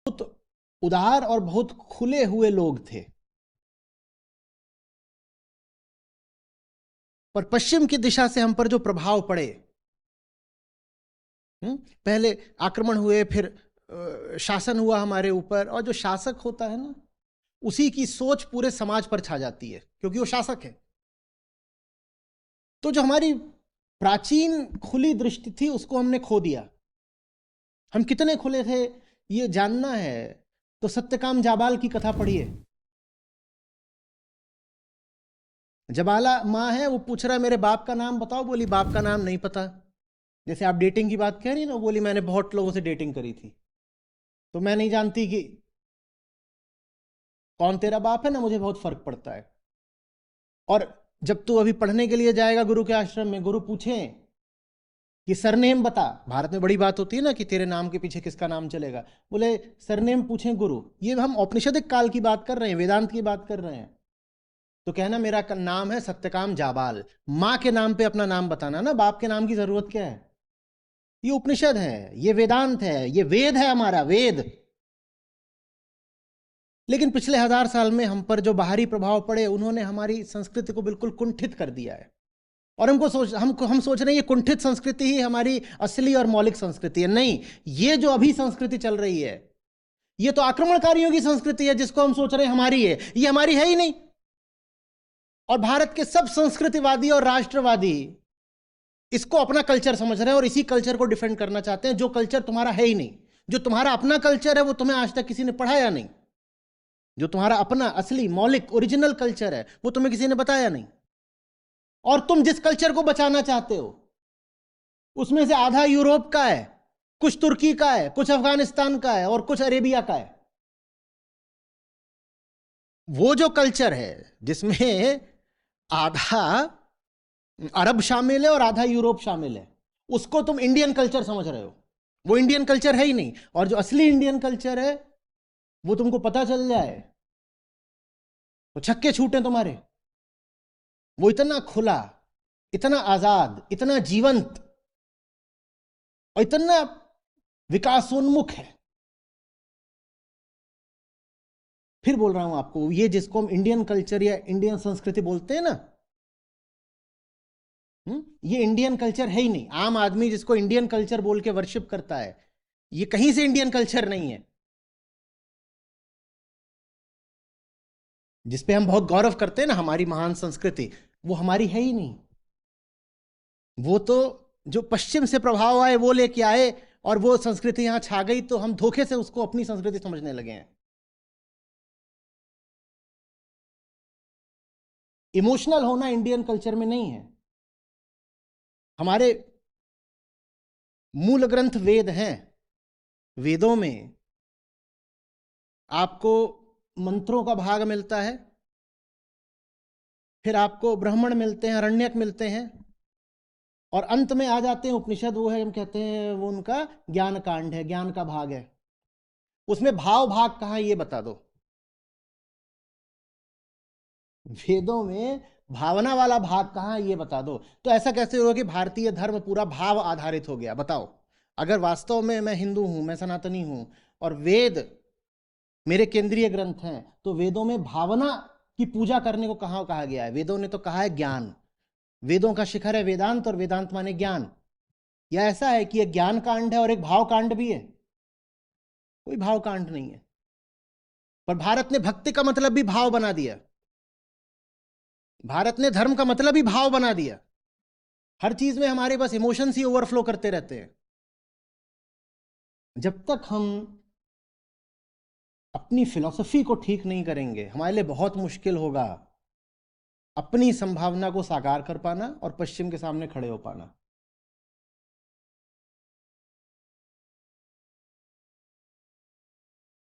बहुत उदार और बहुत खुले हुए लोग थे, पर पश्चिम की दिशा से हम पर जो प्रभाव पड़े, पहले आक्रमण हुए, फिर शासन हुआ हमारे ऊपर, और जो शासक होता है ना, उसी की सोच पूरे समाज पर छा जाती है, क्योंकि वो शासक है। तो जो हमारी प्राचीन खुली दृष्टि थी, उसको हमने खो दिया। हम कितने खुले थे ये जानना है तो सत्यकाम जाबाल की कथा पढ़िए। जबाला माँ है, वो पूछ रहा है मेरे बाप का नाम बताओ, बोली बाप का नाम नहीं पता। जैसे आप डेटिंग की बात कह रही ना, बोली मैंने बहुत लोगों से डेटिंग करी थी, तो मैं नहीं जानती कि कौन तेरा बाप है, ना मुझे बहुत फर्क पड़ता है। और जब तू अभी पढ़ने के लिए जाएगा गुरु के आश्रम में, गुरु पूछें कि सरनेम बता, भारत में बड़ी बात होती है ना कि तेरे नाम के पीछे किसका नाम चलेगा, बोले सरनेम पूछें गुरु, ये हम औपनिषदिक काल की बात कर रहे हैं, वेदांत की बात कर रहे हैं, तो कहना मेरा नाम है सत्यकाम जाबाल। माँ के नाम पे अपना नाम बताना ना, बाप के नाम की जरूरत क्या है? ये उपनिषद है, ये वेदांत है, ये वेद है, हमारा वेद। लेकिन पिछले 1000 साल में हम पर जो बाहरी प्रभाव पड़े, उन्होंने हमारी संस्कृति को बिल्कुल कुंठित कर दिया है। और हम सोच रहे हैं ये कुंठित संस्कृति ही हमारी असली और मौलिक संस्कृति है। नहीं, ये जो अभी संस्कृति चल रही है, ये तो आक्रमणकारियों की संस्कृति है, जिसको हम सोच रहे हैं हमारी है, ये हमारी है ही नहीं। और भारत के सब संस्कृतिवादी और राष्ट्रवादी इसको अपना कल्चर समझ रहे हैं और इसी कल्चर को डिफेंड करना चाहते हैं, जो कल्चर तुम्हारा है ही नहीं। जो तुम्हारा अपना कल्चर है वो तुम्हें आज तक किसी ने पढ़ाया नहीं। जो तुम्हारा अपना असली मौलिक ओरिजिनल कल्चर है वो तुम्हें किसी ने बताया नहीं। और तुम जिस कल्चर को बचाना चाहते हो उसमें से आधा यूरोप का है, कुछ तुर्की का है, कुछ अफगानिस्तान का है और कुछ अरेबिया का है। वो जो कल्चर है जिसमें आधा अरब शामिल है और आधा यूरोप शामिल है, उसको तुम इंडियन कल्चर समझ रहे हो। वो इंडियन कल्चर है ही नहीं। और जो असली इंडियन कल्चर है वो तुमको पता चल जाए तो छक्के छूटे तुम्हारे। वो इतना खुला, इतना आजाद, इतना जीवंत और इतना विकासोन्मुख है। फिर बोल रहा हूं आपको, ये जिसको हम इंडियन कल्चर या इंडियन संस्कृति बोलते हैं ना, ये इंडियन कल्चर है ही नहीं। आम आदमी जिसको इंडियन कल्चर बोल के वर्शिप करता है, ये कहीं से इंडियन कल्चर नहीं है। जिसपे हम बहुत गौरव करते हैं ना, हमारी महान संस्कृति, वो हमारी है ही नहीं। वो तो जो पश्चिम से प्रभाव आए वो लेके आए और वो संस्कृति यहां छा गई, तो हम धोखे से उसको अपनी संस्कृति समझने लगे हैं। इमोशनल होना इंडियन कल्चर में नहीं है। हमारे मूल ग्रंथ वेद हैं। वेदों में आपको मंत्रों का भाग मिलता है, फिर आपको ब्राह्मण मिलते हैं, अरण्यक मिलते हैं, और अंत में आ जाते हैं उपनिषद। वो है, हम कहते हैं वो उनका ज्ञान कांड है, ज्ञान का भाग है। उसमें भाव भाग कहाँ ये बता दो। वेदों में भावना वाला भाग कहाँ ये बता दो। तो ऐसा कैसे होगा कि भारतीय धर्म पूरा भाव आधारित हो गया? बताओ। अगर वास्तव में मैं हिंदू हूं, मैं सनातनी हूं और वेद मेरे केंद्रीय ग्रंथ हैं, तो वेदों में भावना की पूजा करने को कहाँ कहा गया है? वेदों ने तो कहा है ज्ञान। वेदों का शिखर है वेदांत, और वेदांत माने ज्ञान। या ऐसा है कि एक ज्ञान कांड है और एक भाव कांड भी है? कोई भाव कांड नहीं है। पर भारत ने भक्ति का मतलब भी भाव बना दिया। भारत ने धर्म का मतलब ही भाव बना दिया। हर चीज में हमारे बस इमोशंस ही ओवरफ्लो करते रहते हैं। जब तक हम अपनी फिलॉसफी को ठीक नहीं करेंगे, हमारे लिए बहुत मुश्किल होगा अपनी संभावना को साकार कर पाना और पश्चिम के सामने खड़े हो पाना।